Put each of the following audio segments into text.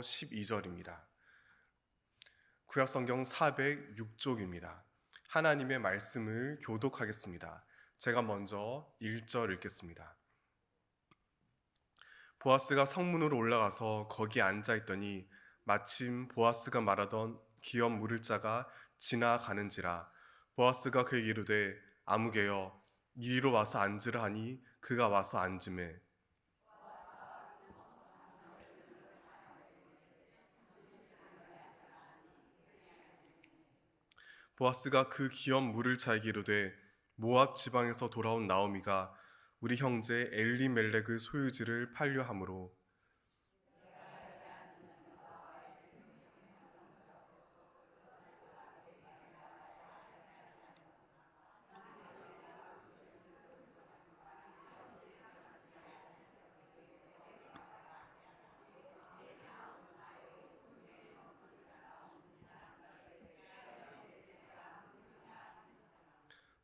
12절입니다. 구약성경 406쪽입니다. 하나님의 말씀을 교독하겠습니다. 제가 먼저 1절 읽겠습니다. 보아스가 성문으로 올라가서 거기 앉아있더니 마침 보아스가 말하던 기업 물을 자가 지나가는지라. 보아스가 그에게 이르되 아무개여 이리로 와서 앉으라 하니 그가 와서 앉으매 보아스가 그 기업 물을 자에게 이르되 모압 지방에서 돌아온 나오미가 우리 형제 엘리멜렉의 소유지를 팔려 함으로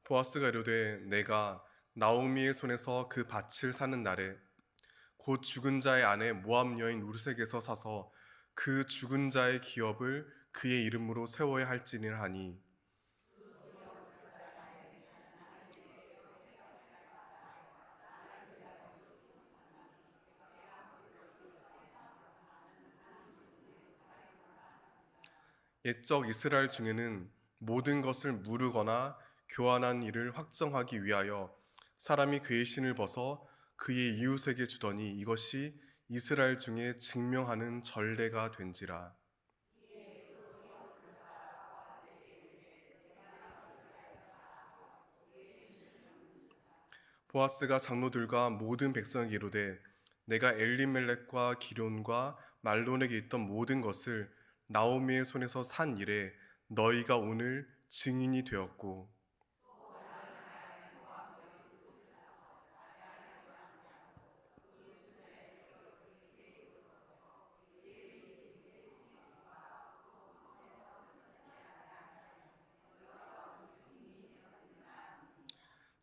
보아스가 이르되 내가 나오미의 손에서 그 밭을 사는 날에 곧 죽은 자의 아내 모압 여인 루색에서 사서 그 죽은 자의 기업을 그의 이름으로 세워야 할지니라 하니 옛적 이스라엘 중에는 모든 것을 무르거나 교환한 일을 확정하기 위하여 사람이 그의 신을 벗어 그의 이웃에게 주더니 이것이 이스라엘 중에 증명하는 전례가 된지라. 보아스가 장로들과 모든 백성에게 이르되 내가 엘리멜렉과 기럨과 말론에게 있던 모든 것을 나오미의 손에서 산 일에 너희가 오늘 증인이 되었고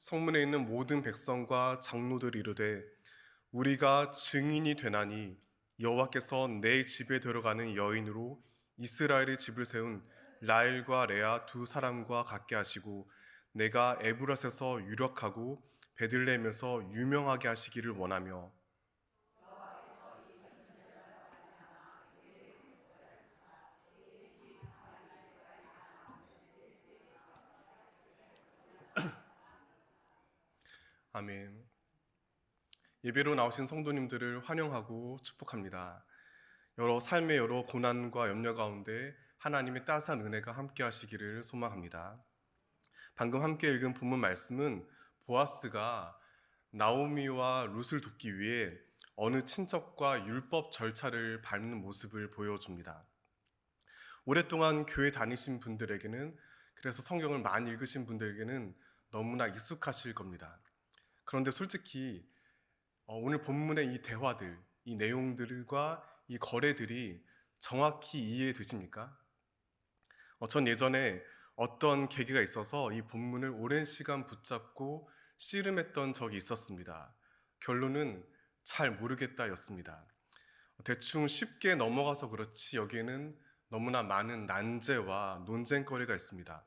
성문에 있는 모든 백성과 장로들이 이르되 우리가 증인이 되나니 여호와께서 내 집에 들어가는 여인으로 이스라엘의 집을 세운 라헬과 레아 두 사람과 같게 하시고 내가 에브라스에서 유력하고 베들레헴에서 유명하게 하시기를 원하며 아멘. 예배로 나오신 성도님들을 환영하고 축복합니다. 삶의 여러 고난과 염려 가운데 하나님의 따스한 은혜가 함께 하시기를 소망합니다. 방금 함께 읽은 본문 말씀은 보아스가 나오미와 룻을 돕기 위해 어느 친척과 율법 절차를 밟는 모습을 보여줍니다. 오랫동안 교회 다니신 분들에게는, 그래서 성경을 많이 읽으신 분들에게는 너무나 익숙하실 겁니다. 그런데 솔직히 오늘 본문의 이 대화들, 이 내용들과 이 거래들이 정확히 이해되십니까? 전 예전에 어떤 계기가 있어서 이 본문을 오랜 시간 붙잡고 씨름했던 적이 있었습니다. 결론은 잘 모르겠다였습니다. 대충 쉽게 넘어가서 그렇지 여기에는 너무나 많은 난제와 논쟁거리가 있습니다.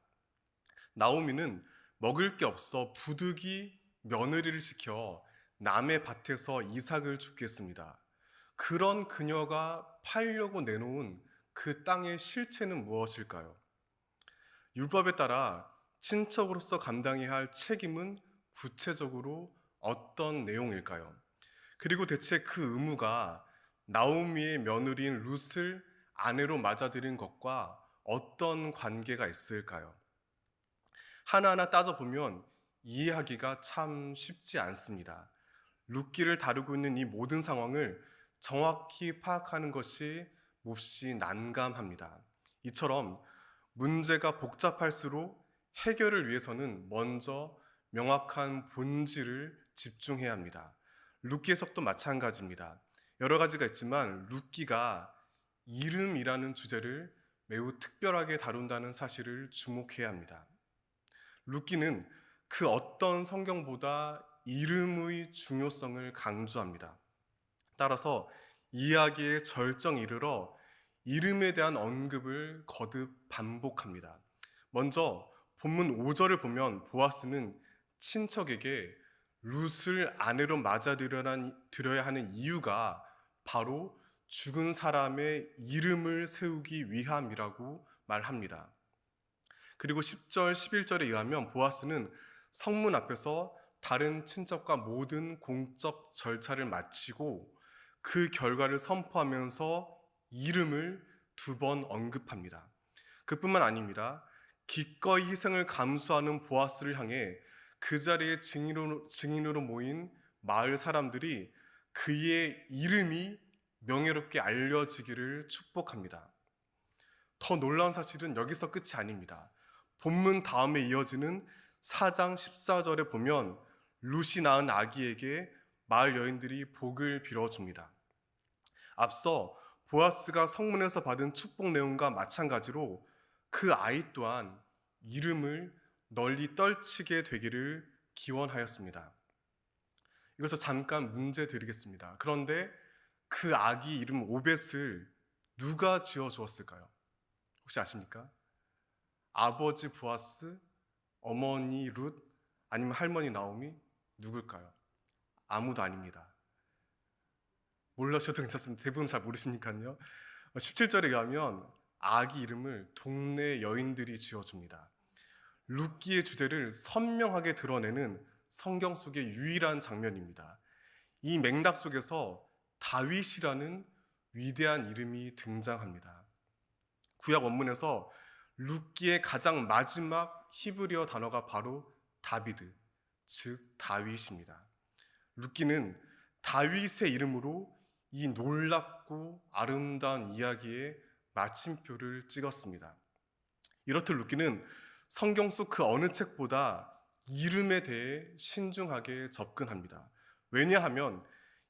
나오미는 먹을 게 없어 부득이 며느리를 시켜 남의 밭에서 이삭을 줍게 했습니다. 그런 그녀가 팔려고 내놓은 그 땅의 실체는 무엇일까요? 율법에 따라 친척으로서 감당해야 할 책임은 구체적으로 어떤 내용일까요? 그리고 대체 그 의무가 나오미의 며느리인 룻을 아내로 맞아들인 것과 어떤 관계가 있을까요? 하나하나 따져보면 이해하기가 참 쉽지 않습니다. 룻기를 다루고 있는 이 모든 상황을 정확히 파악하는 것이 몹시 난감합니다. 이처럼 문제가 복잡할수록 해결을 위해서는 먼저 명확한 본질을 집중해야 합니다. 룻기 해석도 마찬가지입니다. 여러 가지가 있지만 룻기가 이름이라는 주제를 매우 특별하게 다룬다는 사실을 주목해야 합니다. 룻기는 그 어떤 성경보다 이름의 중요성을 강조합니다. 따라서 이야기의 절정에 이르러 이름에 대한 언급을 거듭 반복합니다. 먼저 본문 5절을 보면 보아스는 친척에게 룻을 아내로 맞아들여야 하는 이유가 바로 죽은 사람의 이름을 세우기 위함이라고 말합니다. 그리고 10절, 11절에 의하면 보아스는 성문 앞에서 다른 친척과 모든 공적 절차를 마치고 그 결과를 선포하면서 이름을 2번 언급합니다. 그뿐만 아닙니다. 기꺼이 희생을 감수하는 보아스를 향해 그 자리에 증인으로 모인 마을 사람들이 그의 이름이 명예롭게 알려지기를 축복합니다. 더 놀라운 사실은 여기서 끝이 아닙니다. 본문 다음에 이어지는 4장 14절에 보면 룻이 낳은 아기에게 마을 여인들이 복을 빌어줍니다. 앞서 보아스가 성문에서 받은 축복 내용과 마찬가지로 그 아이 또한 이름을 널리 떨치게 되기를 기원하였습니다. 이것을 잠깐 문제 드리겠습니다. 그런데 그 아기 이름 오벳을 누가 지어 주었을까요? 혹시 아십니까? 아버지 보아스, 어머니 룻, 아니면 할머니 나오미? 누굴까요? 아무도 아닙니다. 몰라셔도 괜찮습니다. 대부분 잘 모르시니까요. 17절에 의하면 아기 이름을 동네 여인들이 지어줍니다. 룻기의 주제를 선명하게 드러내는 성경 속의 유일한 장면입니다. 이 맥락 속에서 다윗이라는 위대한 이름이 등장합니다. 구약 원문에서 룻기의 가장 마지막 히브리어 단어가 바로 다비드, 즉 다윗입니다. 룻기는 다윗의 이름으로 이 놀랍고 아름다운 이야기에 마침표를 찍었습니다. 이렇듯 룻기는 성경 속 그 어느 책보다 이름에 대해 신중하게 접근합니다. 왜냐하면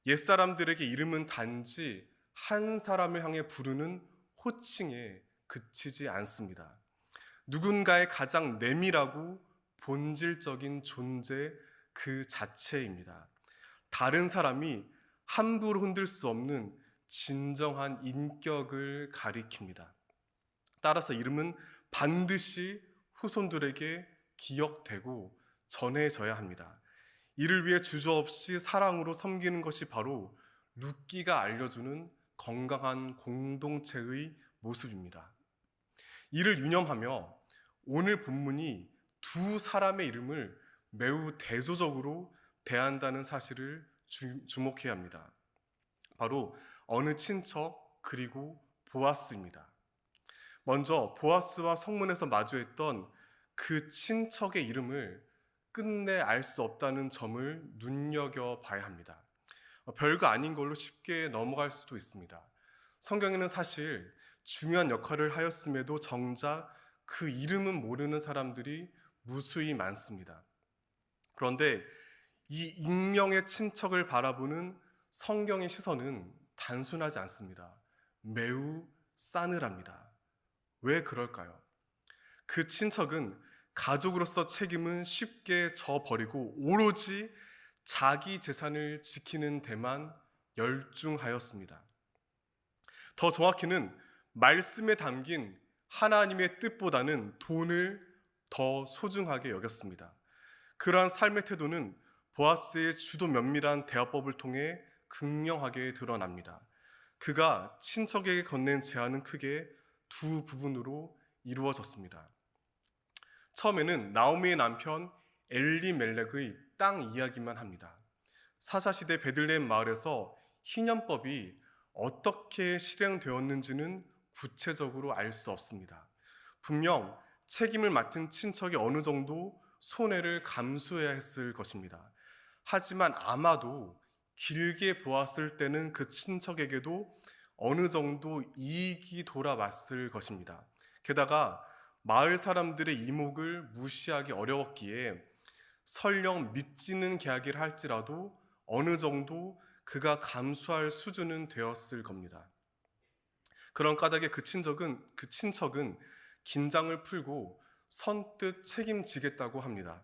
옛사람들에게 이름은 단지 한 사람을 향해 부르는 호칭에 그치지 않습니다. 누군가의 가장 내밀하고 본질적인 존재 그 자체입니다. 다른 사람이 함부로 흔들 수 없는 진정한 인격을 가리킵니다. 따라서 이름은 반드시 후손들에게 기억되고 전해져야 합니다. 이를 위해 주저없이 사랑으로 섬기는 것이 바로 룻기가 알려주는 건강한 공동체의 모습입니다. 이를 유념하며 오늘 본문이 두 사람의 이름을 매우 대조적으로 대한다는 사실을 주목해야 합니다. 바로 어느 친척 그리고 보아스입니다. 먼저 보아스와 성문에서 마주했던 그 친척의 이름을 끝내 알 수 없다는 점을 눈여겨봐야 합니다. 별거 아닌 걸로 쉽게 넘어갈 수도 있습니다. 성경에는 사실 중요한 역할을 하였음에도 정작 그 이름은 모르는 사람들이 무수히 많습니다. 그런데 이 익명의 친척을 바라보는 성경의 시선은 단순하지 않습니다. 매우 싸늘합니다. 왜 그럴까요? 그 친척은 가족으로서 책임은 쉽게 져버리고 오로지 자기 재산을 지키는 데만 열중하였습니다. 더 정확히는 말씀에 담긴 하나님의 뜻보다는 돈을 더 소중하게 여겼습니다. 그러한 삶의 태도는 보아스의 주도 면밀한 대화법을 통해 극명하게 드러납니다. 그가 친척에게 건넨 제안은 크게 두 부분으로 이루어졌습니다. 처음에는 나오미의 남편 엘리멜렉의 땅 이야기만 합니다. 사사시대 베들레헴 마을에서 희년법이 어떻게 실행되었는지는 구체적으로 알 수 없습니다. 분명 책임을 맡은 친척이 어느 정도 손해를 감수해야 했을 것입니다. 하지만 아마도 길게 보았을 때는 그 친척에게도 어느 정도 이익이 돌아왔을 것입니다. 게다가 마을 사람들의 이목을 무시하기 어려웠기에 설령 믿지는 계약을 할지라도 어느 정도 그가 감수할 수준은 되었을 겁니다. 그런 까닭에 그 친척은 긴장을 풀고 선뜻 책임지겠다고 합니다.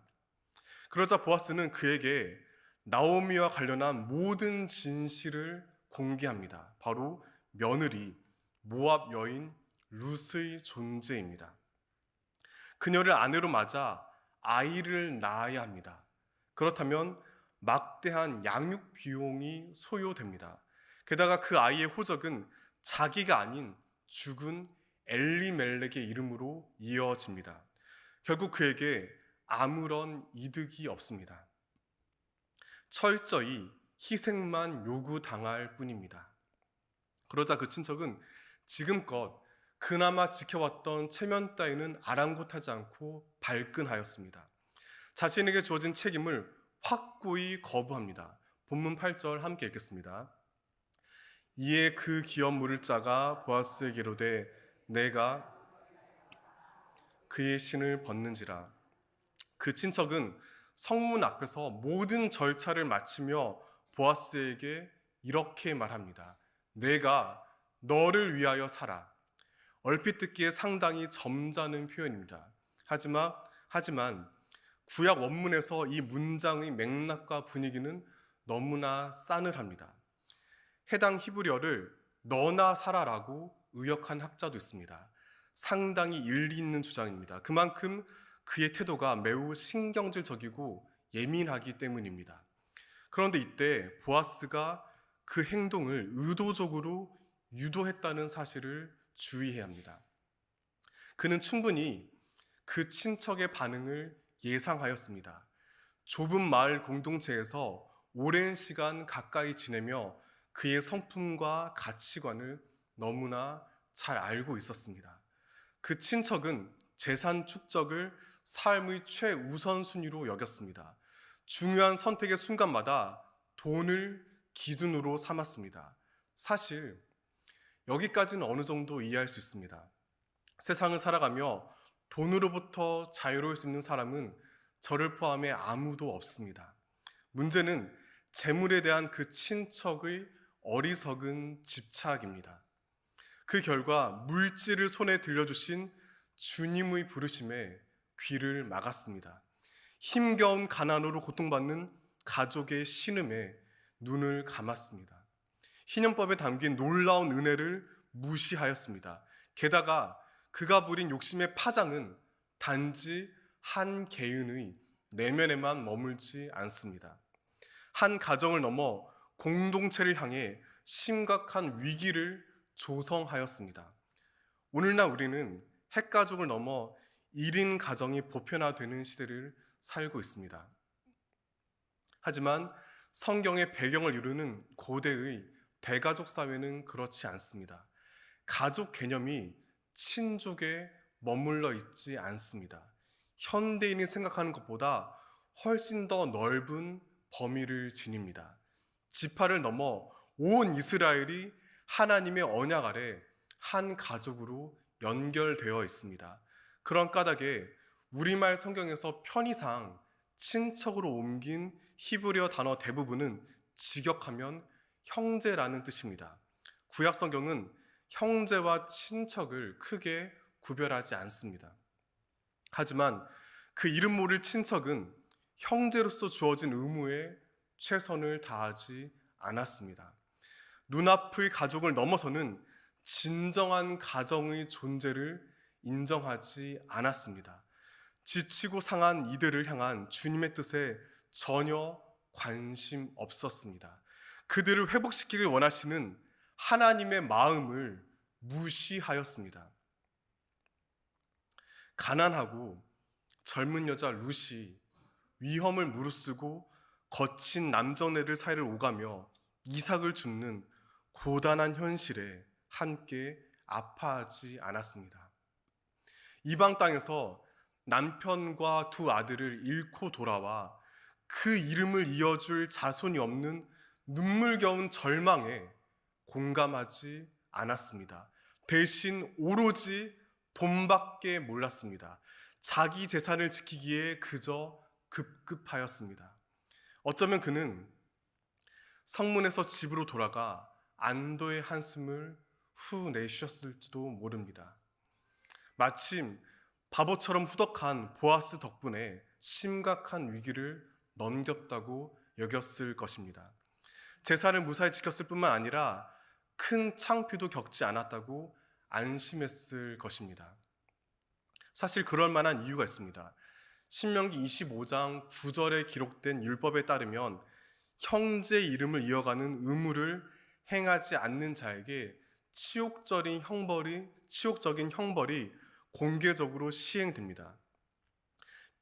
그러자 보아스는 그에게 나오미와 관련한 모든 진실을 공개합니다. 바로 며느리, 모압 여인 룻의 존재입니다. 그녀를 아내로 맞아 아이를 낳아야 합니다. 그렇다면 막대한 양육 비용이 소요됩니다. 게다가 그 아이의 호적은 자기가 아닌 죽은 엘리멜렉의 이름으로 이어집니다. 결국 그에게 아무런 이득이 없습니다. 철저히 희생만 요구당할 뿐입니다. 그러자 그 친척은 지금껏 그나마 지켜왔던 체면 따위는 아랑곳하지 않고 발끈하였습니다. 자신에게 주어진 책임을 확고히 거부합니다. 본문 8절 함께 읽겠습니다. 이에 그 기업 물을 자가 보아스에게 이르되 내가 그의 신을 벗는지라. 그 친척은 성문 앞에서 모든 절차를 마치며 보아스에게 이렇게 말합니다. 내가 너를 위하여 살아. 얼핏 듣기에 상당히 점잖은 표현입니다. 하지만 구약 원문에서 이 문장의 맥락과 분위기는 너무나 싸늘합니다. 해당 히브리어를 너나 살아라고 의역한 학자도 있습니다. 상당히 일리 있는 주장입니다. 그만큼 그의 태도가 매우 신경질적이고 예민하기 때문입니다. 그런데 이때 보아스가 그 행동을 의도적으로 유도했다는 사실을 주의해야 합니다. 그는 충분히 그 친척의 반응을 예상하였습니다. 좁은 마을 공동체에서 오랜 시간 가까이 지내며 그의 성품과 가치관을 너무나 잘 알고 있었습니다. 그 친척은 재산 축적을 삶의 최우선순위로 여겼습니다. 중요한 선택의 순간마다 돈을 기준으로 삼았습니다. 사실 여기까지는 어느 정도 이해할 수 있습니다. 세상을 살아가며 돈으로부터 자유로울 수 있는 사람은 저를 포함해 아무도 없습니다. 문제는 재물에 대한 그 친척의 어리석은 집착입니다. 그 결과 물질을 손에 들려주신 주님의 부르심에 귀를 막았습니다. 힘겨운 가난으로 고통받는 가족의 신음에 눈을 감았습니다. 희년법에 담긴 놀라운 은혜를 무시하였습니다. 게다가 그가 부린 욕심의 파장은 단지 한 개인의 내면에만 머물지 않습니다. 한 가정을 넘어 공동체를 향해 심각한 위기를 조성하였습니다. 오늘날 우리는 핵가족을 넘어 1인 가정이 보편화되는 시대를 살고 있습니다. 하지만 성경의 배경을 이루는 고대의 대가족 사회는 그렇지 않습니다. 가족 개념이 친족에 머물러 있지 않습니다. 현대인이 생각하는 것보다 훨씬 더 넓은 범위를 지닙니다. 지파를 넘어 온 이스라엘이 하나님의 언약 아래 한 가족으로 연결되어 있습니다. 그런 까닭에 우리말 성경에서 편의상 친척으로 옮긴 히브리어 단어 대부분은 직역하면 형제라는 뜻입니다. 구약 성경은 형제와 친척을 크게 구별하지 않습니다. 하지만 그 이름 모를 친척은 형제로서 주어진 의무에 최선을 다하지 않았습니다. 눈앞의 가족을 넘어서는 진정한 가정의 존재를 인정하지 않았습니다. 지치고 상한 이들을 향한 주님의 뜻에 전혀 관심 없었습니다. 그들을 회복시키길 원하시는 하나님의 마음을 무시하였습니다. 가난하고 젊은 여자 룻이 위험을 무릅쓰고 거친 남정네들 사이를 오가며 이삭을 줍는 고단한 현실에 함께 아파하지 않았습니다. 이방 땅에서 남편과 두 아들을 잃고 돌아와 그 이름을 이어줄 자손이 없는 눈물겨운 절망에 공감하지 않았습니다. 대신 오로지 돈밖에 몰랐습니다. 자기 재산을 지키기에 그저 급급하였습니다. 어쩌면 그는 성문에서 집으로 돌아가 안도의 한숨을 후 내쉬었을지도 모릅니다. 마침 바보처럼 후덕한 보아스 덕분에 심각한 위기를 넘겼다고 여겼을 것입니다. 재산을 무사히 지켰을 뿐만 아니라 큰 창피도 겪지 않았다고 안심했을 것입니다. 사실 그럴 만한 이유가 있습니다. 신명기 25장 9절에 기록된 율법에 따르면 형제 이름을 이어가는 의무를 행하지 않는 자에게 치욕적인 형벌이 공개적으로 시행됩니다.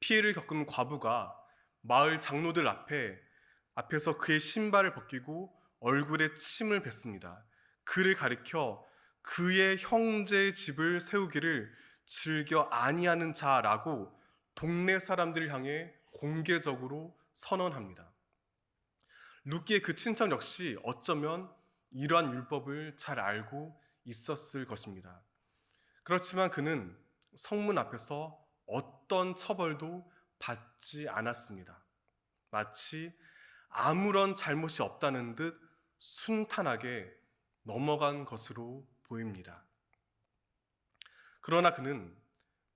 피해를 겪은 과부가 마을 장로들 앞에서 그의 신발을 벗기고 얼굴에 침을 뱉습니다. 그를 가리켜 그의 형제의 집을 세우기를 즐겨 아니하는 자라고 동네 사람들을 향해 공개적으로 선언합니다. 룻기의 그 친척 역시 어쩌면 이러한 율법을 잘 알고 있었을 것입니다. 그렇지만 그는 성문 앞에서 어떤 처벌도 받지 않았습니다. 마치 아무런 잘못이 없다는 듯 순탄하게 넘어간 것으로 보입니다. 그러나 그는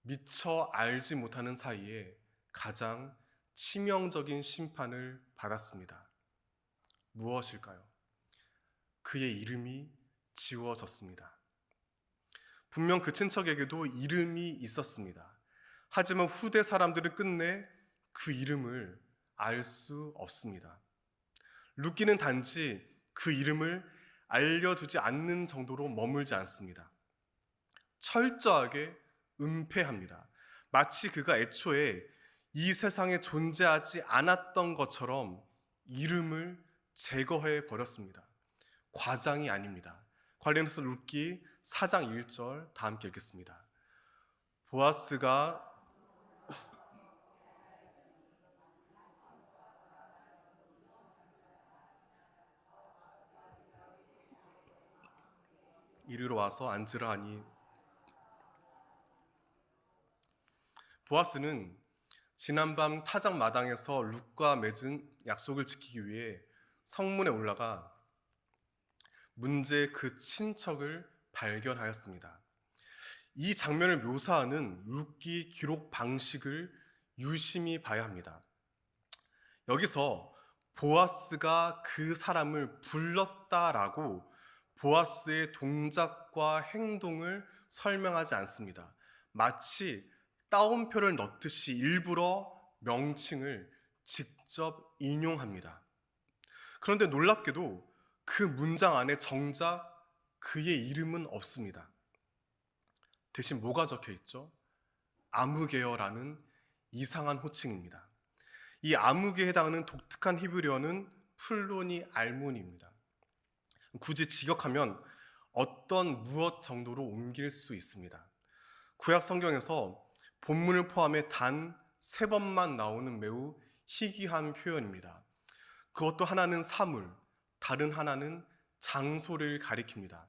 미처 알지 못하는 사이에 가장 치명적인 심판을 받았습니다. 무엇일까요? 그의 이름이 지워졌습니다. 분명 그 친척에게도 이름이 있었습니다. 하지만 후대 사람들은 끝내 그 이름을 알 수 없습니다. 룻기는 단지 그 이름을 알려주지 않는 정도로 머물지 않습니다. 철저하게 은폐합니다. 마치 그가 애초에 이 세상에 존재하지 않았던 것처럼 이름을 제거해 버렸습니다. 과장이 아닙니다. 관련해서 룻기 4장 1절 다 함께 읽겠습니다. 보아스가 이리로 와서 앉으라 하니 보아스는 지난밤 타작 마당에서 룻과 맺은 약속을 지키기 위해 성문에 올라가 문제의 그 친척을 발견하였습니다. 이 장면을 묘사하는 룻기 기록 방식을 유심히 봐야 합니다. 여기서 보아스가 그 사람을 불렀다라고 보아스의 동작과 행동을 설명하지 않습니다. 마치 따옴표를 넣듯이 일부러 명칭을 직접 인용합니다. 그런데 놀랍게도 그 문장 안에 정작 그의 이름은 없습니다. 대신 뭐가 적혀 있죠? 아무개어라는 이상한 호칭입니다. 이 아무개에 해당하는 독특한 히브리어는 플로니 알몬입니다. 굳이 직역하면 어떤 무엇 정도로 옮길 수 있습니다. 구약 성경에서 본문을 포함해 단 3번만 나오는 매우 희귀한 표현입니다. 그것도 하나는 사물, 다른 하나는 장소를 가리킵니다.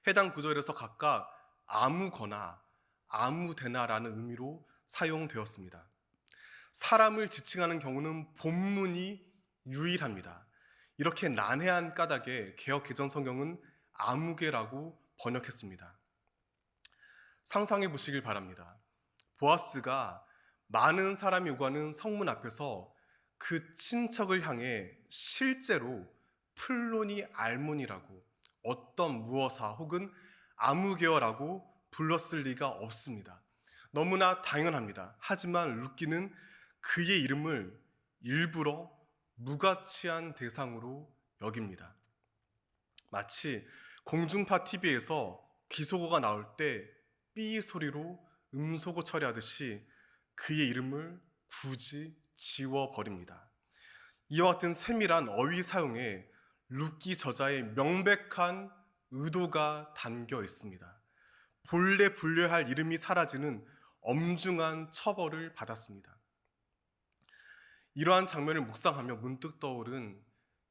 해당 구절에서 각각 아무거나 아무데나라는 의미로 사용되었습니다. 사람을 지칭하는 경우는 본문이 유일합니다. 이렇게 난해한 까닭에 개역 개정 성경은 아무개라고 번역했습니다. 상상해 보시길 바랍니다. 보아스가 많은 사람이 오가는 성문 앞에서 그 친척을 향해 실제로 플로니 알몬이라고 어떤 무어사 혹은 아무개어라고 불렀을 리가 없습니다. 너무나 당연합니다. 하지만 룻기는 그의 이름을 일부러 무가치한 대상으로 여깁니다. 마치 공중파 TV에서 비속어가 나올 때 삐 소리로 음소거 처리하듯이 그의 이름을 굳이 지워버립니다. 이와 같은 세밀한 어휘 사용에 룻기 저자의 명백한 의도가 담겨 있습니다. 본래 불려야 할 이름이 사라지는 엄중한 처벌을 받았습니다. 이러한 장면을 묵상하며 문득 떠오른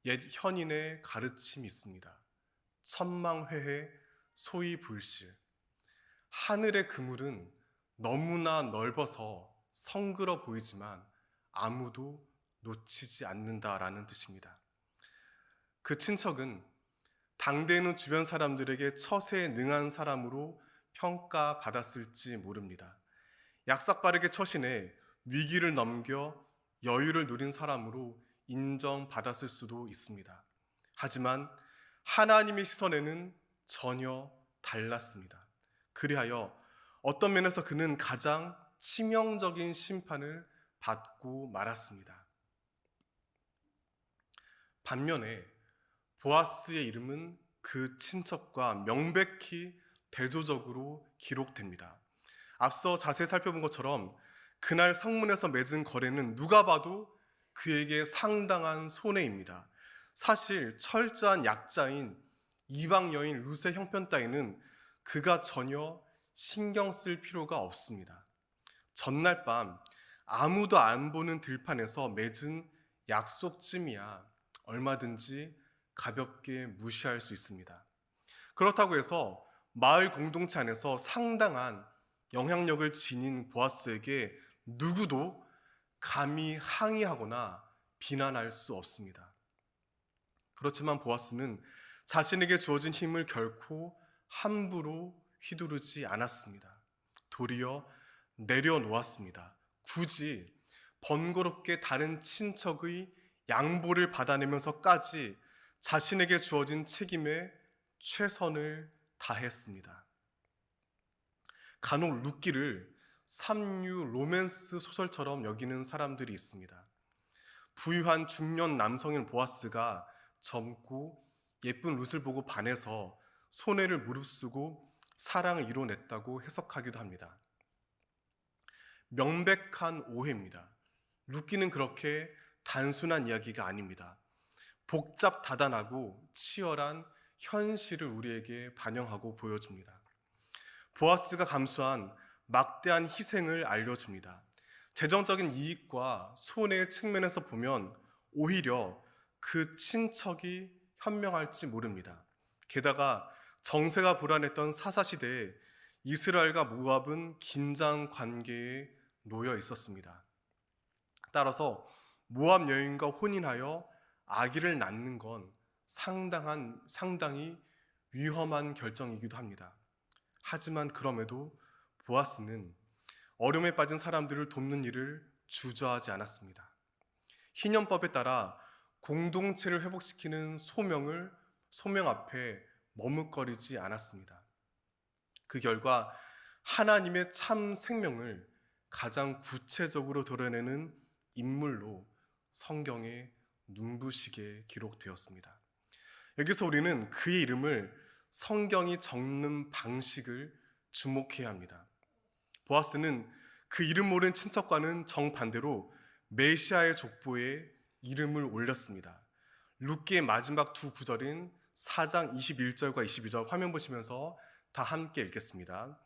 옛 현인의 가르침이 있습니다. 천망회해 소위 불실. 하늘의 그물은 너무나 넓어서 성그러 보이지만 아무도 놓치지 않는다라는 뜻입니다. 그 친척은 당대에는 주변 사람들에게 처세에 능한 사람으로 평가받았을지 모릅니다. 약삭빠르게 처신해 위기를 넘겨 여유를 누린 사람으로 인정받았을 수도 있습니다. 하지만 하나님의 시선에는 전혀 달랐습니다. 그리하여 어떤 면에서 그는 가장 치명적인 심판을 받고 말았습니다. 반면에 보아스의 이름은 그 친척과 명백히 대조적으로 기록됩니다. 앞서 자세히 살펴본 것처럼 그날 성문에서 맺은 거래는 누가 봐도 그에게 상당한 손해입니다. 사실 철저한 약자인 이방 여인 룻의 형편 따위는 그가 전혀 신경 쓸 필요가 없습니다. 전날 밤 아무도 안 보는 들판에서 맺은 약속쯤이야 얼마든지 가볍게 무시할 수 있습니다. 그렇다고 해서 마을 공동체 안에서 상당한 영향력을 지닌 보아스에게 누구도 감히 항의하거나 비난할 수 없습니다. 그렇지만 보아스는 자신에게 주어진 힘을 결코 함부로 휘두르지 않았습니다. 도리어 내려놓았습니다. 굳이 번거롭게 다른 친척의 양보를 받아내면서까지 자신에게 주어진 책임에 최선을 다했습니다. 간혹 룻기를 삼류 로맨스 소설처럼 여기는 사람들이 있습니다. 부유한 중년 남성인 보아스가 젊고 예쁜 룻을 보고 반해서 손해를 무릅쓰고 사랑을 이뤄냈다고 해석하기도 합니다. 명백한 오해입니다. 룻기는 그렇게 단순한 이야기가 아닙니다. 복잡다단하고 치열한 현실을 우리에게 반영하고 보여줍니다. 보아스가 감수한 막대한 희생을 알려줍니다. 재정적인 이익과 손해의 측면에서 보면 오히려 그 친척이 현명할지 모릅니다. 게다가 정세가 불안했던 사사시대에 이스라엘과 모압은 긴장 관계에 놓여 있었습니다. 따라서 모압 여인과 혼인하여 아기를 낳는 건 상당히 위험한 결정이기도 합니다. 하지만 그럼에도 보아스는 어려움에 빠진 사람들을 돕는 일을 주저하지 않았습니다. 희년법에 따라 공동체를 회복시키는 소명 앞에 머뭇거리지 않았습니다. 그 결과 하나님의 참 생명을 가장 구체적으로 드러내는 인물로 성경에 눈부시게 기록되었습니다. 여기서 우리는 그의 이름을 성경이 적는 방식을 주목해야 합니다. 보아스는 그 이름 모른 친척과는 정반대로 메시아의 족보에 이름을 올렸습니다. 룻기의 마지막 두 구절인 4장 21절과 22절 화면 보시면서 다 함께 읽겠습니다.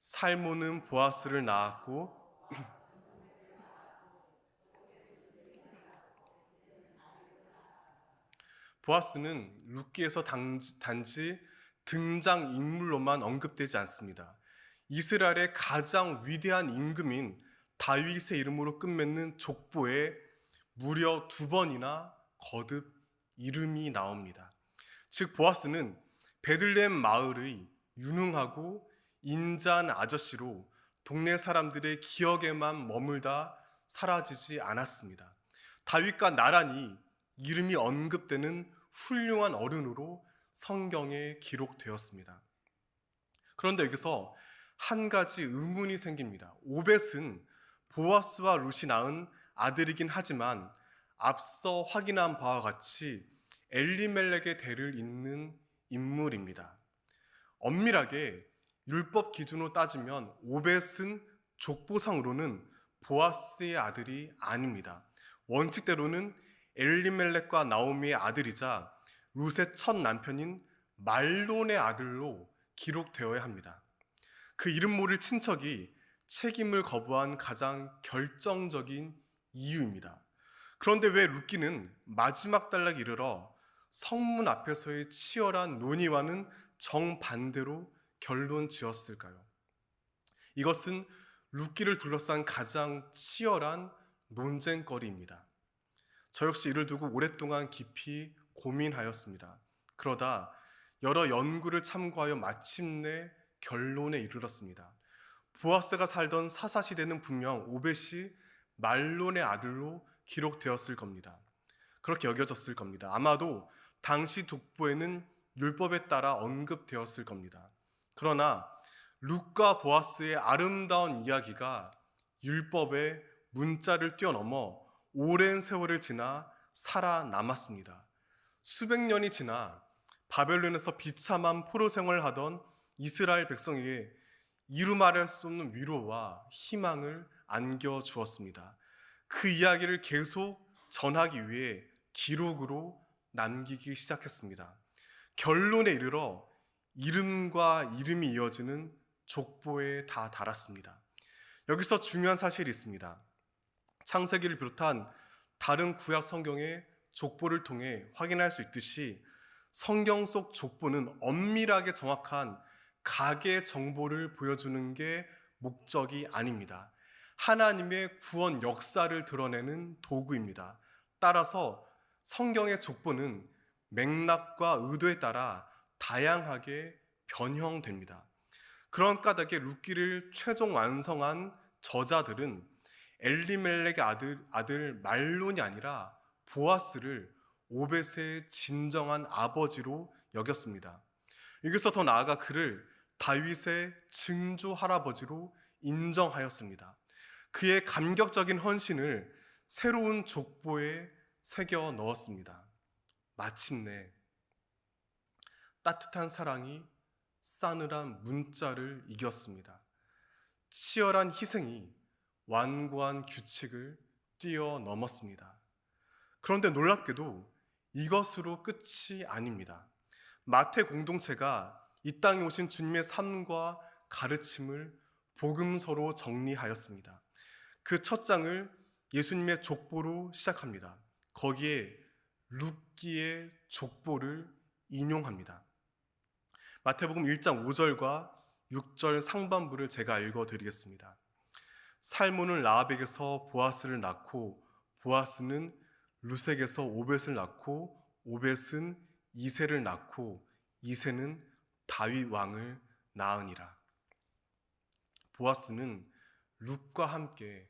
살모는 보아스를 낳았고 보아스는 룻기에서 단지 등장인물로만 언급되지 않습니다. 이스라엘의 가장 위대한 임금인 다윗의 이름으로 끝맺는 족보에 무려 2번이나 거듭 이름이 나옵니다. 즉 보아스는 베들레헴 마을의 유능하고 인자한 아저씨로 동네 사람들의 기억에만 머물다 사라지지 않았습니다. 다윗과 나란히 이름이 언급되는 훌륭한 어른으로 성경에 기록되었습니다. 그런데 여기서 한 가지 의문이 생깁니다. 오벳은 보아스와 룻이 낳은 아들이긴 하지만 앞서 확인한 바와 같이 엘리멜렉의 대를 잇는 인물입니다. 엄밀하게 율법 기준으로 따지면 오벳은 족보상으로는 보아스의 아들이 아닙니다. 원칙대로는 엘리멜렉과 나오미의 아들이자 룻의 첫 남편인 말론의 아들로 기록되어야 합니다. 그 이름 모를 친척이 책임을 거부한 가장 결정적인 이유입니다. 그런데 왜 룻기는 마지막 단락에 이르러 성문 앞에서의 치열한 논의와는 정반대로 결론 지었을까요? 이것은 룻기를 둘러싼 가장 치열한 논쟁거리입니다. 저 역시 이를 두고 오랫동안 깊이 고민하였습니다. 그러다 여러 연구를 참고하여 마침내 결론에 이르렀습니다. 보아스가 살던 사사시대는 분명 오벳이 말론의 아들로 기록되었을 겁니다. 그렇게 여겨졌을 겁니다. 아마도 당시 족보에는 율법에 따라 언급되었을 겁니다. 그러나 룻과 보아스의 아름다운 이야기가 율법의 문자를 뛰어넘어 오랜 세월을 지나 살아남았습니다. 수백 년이 지나 바벨론에서 비참한 포로 생활을 하던 이스라엘 백성에게 이루 말할 수 없는 위로와 희망을 안겨주었습니다. 그 이야기를 계속 전하기 위해 기록으로 남기기 시작했습니다. 결론에 이르러 이름과 이름이 이어지는 족보에 다 달았습니다. 여기서 중요한 사실이 있습니다. 창세기를 비롯한 다른 구약 성경의 족보를 통해 확인할 수 있듯이 성경 속 족보는 엄밀하게 정확한 가계 정보를 보여주는 게 목적이 아닙니다. 하나님의 구원 역사를 드러내는 도구입니다. 따라서 성경의 족보는 맥락과 의도에 따라 다양하게 변형됩니다. 그런 까닭에 룻기를 최종 완성한 저자들은 엘리멜렉의 아들 말론이 아니라 보아스를 오벳의 진정한 아버지로 여겼습니다. 여기서 더 나아가 그를 다윗의 증조 할아버지로 인정하였습니다. 그의 감격적인 헌신을 새로운 족보에 새겨 넣었습니다. 마침내 따뜻한 사랑이 싸늘한 문자를 이겼습니다. 치열한 희생이 완고한 규칙을 뛰어넘었습니다. 그런데 놀랍게도 이것으로 끝이 아닙니다. 마태 공동체가 이 땅에 오신 주님의 삶과 가르침을 복음서로 정리하였습니다. 그 첫 장을 예수님의 족보로 시작합니다. 거기에 룻기의 족보를 인용합니다. 마태복음 1장 5절과 6절 상반부를 제가 읽어드리겠습니다. 살몬은 라합에게서 보아스를 낳고 보아스는 룻에게서 오벳을 낳고 오벳은 이새를 낳고 이새는 다윗 왕을 낳으니라. 보아스는 룻과 함께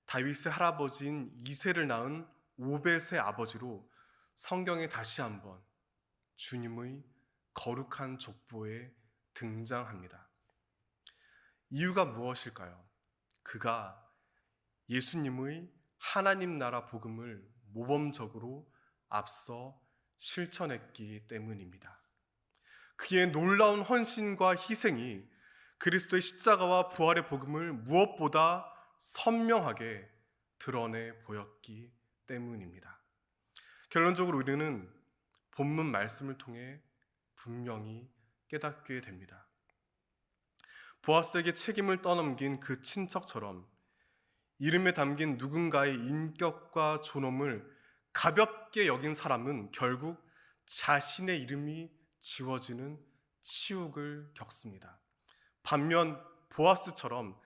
다윗의 할아버지인 이새를 낳은 오벳의 아버지로 성경에 다시 한번 주님의 거룩한 족보에 등장합니다. 이유가 무엇일까요? 그가 예수님의 하나님 나라 복음을 모범적으로 앞서 실천했기 때문입니다. 그의 놀라운 헌신과 희생이 그리스도의 십자가와 부활의 복음을 무엇보다 선명하게 드러내 보였기 때문입니다. 결론적으로 우리는 본문 말씀을 통해 분명히 깨닫게 됩니다. 보아스에게 책임을 떠넘긴 그 친척처럼 이름에 담긴 누군가의 인격과 존엄을 가볍게 여긴 사람은 결국 자신의 이름이 지워지는 치욕을 겪습니다. 반면 보아스처럼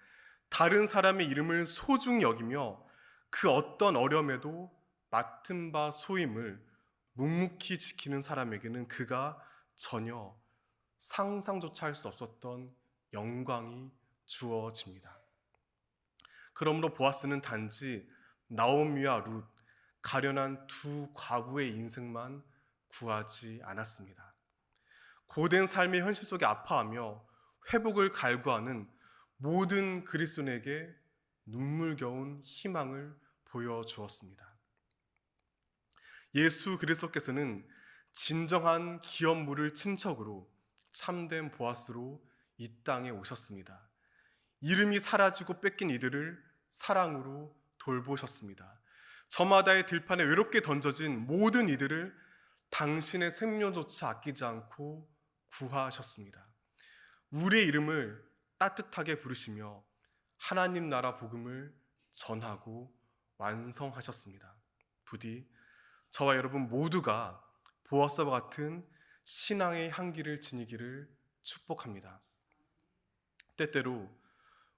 다른 사람의 이름을 소중히 여기며 그 어떤 어려움에도 맡은 바 소임을 묵묵히 지키는 사람에게는 그가 전혀 상상조차 할 수 없었던 영광이 주어집니다. 그러므로 보아스는 단지 나오미와 룻, 가련한 두 과부의 인생만 구하지 않았습니다. 고된 삶의 현실 속에 아파하며 회복을 갈구하는 모든 그리스도인에게 눈물겨운 희망을 보여주었습니다. 예수 그리스도께서는 진정한 기업 물을 친척으로 참된 보아스로 이 땅에 오셨습니다. 이름이 사라지고 뺏긴 이들을 사랑으로 돌보셨습니다. 저마다의 들판에 외롭게 던져진 모든 이들을 당신의 생명조차 아끼지 않고 구하셨습니다. 우리의 이름을 따뜻하게 부르시며 하나님 나라 복음을 전하고 완성하셨습니다. 부디 저와 여러분 모두가 보아스와 같은 신앙의 향기를 지니기를 축복합니다. 때때로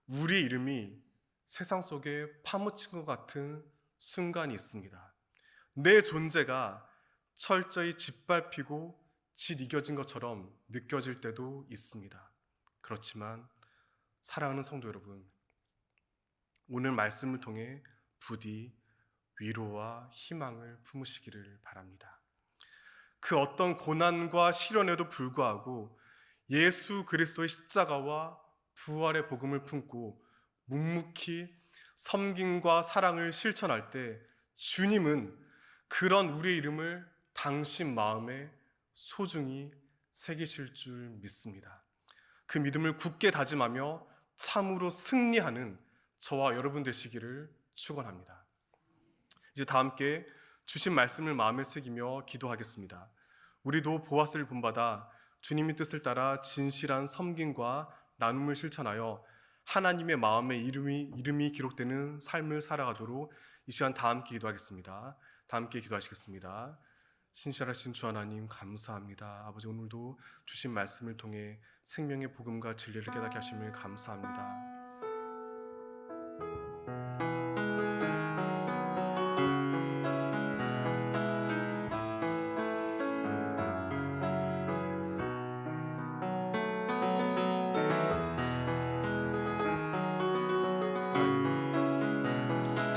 우리 이름이 세상 속에 파묻힌 것 같은 순간이 있습니다. 내 존재가 철저히 짓밟히고 짓이겨진 것처럼 느껴질 때도 있습니다. 그렇지만 사랑하는 성도 여러분, 오늘 말씀을 통해 부디 위로와 희망을 품으시기를 바랍니다. 그 어떤 고난과 시련에도 불구하고 예수 그리스도의 십자가와 부활의 복음을 품고 묵묵히 섬김과 사랑을 실천할 때 주님은 그런 우리의 이름을 당신 마음에 소중히 새기실 줄 믿습니다. 그 믿음을 굳게 다짐하며 참으로 승리하는 저와 여러분 되시기를 축원합니다. 이제 다 함께 주신 말씀을 마음에 새기며 기도하겠습니다. 우리도 보아스를 본받아 주님의 뜻을 따라 진실한 섬김과 나눔을 실천하여 하나님의 마음에 이름이 기록되는 삶을 살아가도록 이 시간 다 함께 기도하겠습니다. 다 함께 기도하시겠습니다. 신실하신 주 하나님 감사합니다. 아버지, 오늘도 주신 말씀을 통해 생명의 복음과 진리를 깨닫게 하심을 감사합니다.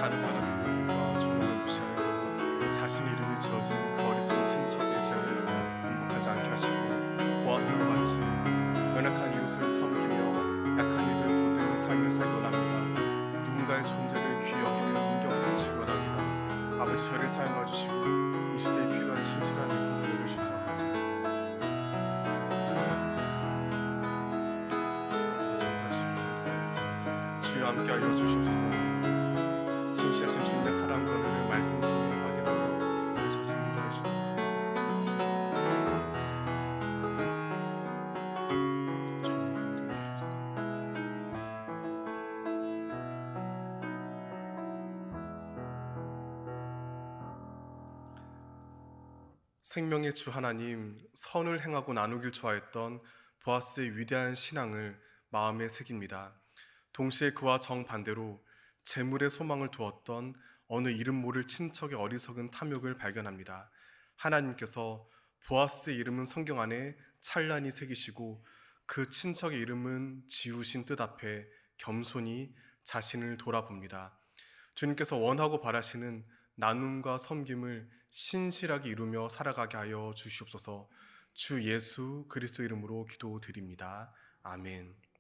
다른 사람의 이름과 존엄을 무시하여 자신 이름이 지어진 그 어리석은 친척의 죄를 반복하지 않게 하시고 보아스와 같이 연약한 이웃을 섬기며 약한 이를 보듬는 삶을 살기 원합니다. 누군가의 존재를 귀히 여기는 인격 갖추기 원합니다. 아버지, 저를 사용하 주시고 이 시대에 필요한 신실한 일꾼을 내려주시옵소서. 아버지, 주여 함께하여 주시옵소서. 신실하신 주님의 사랑과 은혜를 말씀 통해 확인하며 우리 자신 인도해 주옵소서. 주님 인도해 주옵소서. 생명의 주 하나님, 선을 행하고 나누길 좋아했던 보아스의 위대한 신앙을 마음에 새깁니다. 동시에 그와 정반대로 재물에 소망을 두었던 어느 이름 모를 친척의 어리석은 탐욕을 발견합니다. 하나님께서 보아스의 이름은 성경 안에 찬란히 새기시고 그 친척의 이름은 지우신 뜻 앞에 겸손히 자신을 돌아봅니다. 주님께서 원하고 바라시는 나눔과 섬김을 신실하게 이루며 살아가게 하여 주시옵소서. 주 예수 그리스도 이름으로 기도드립니다. 아멘.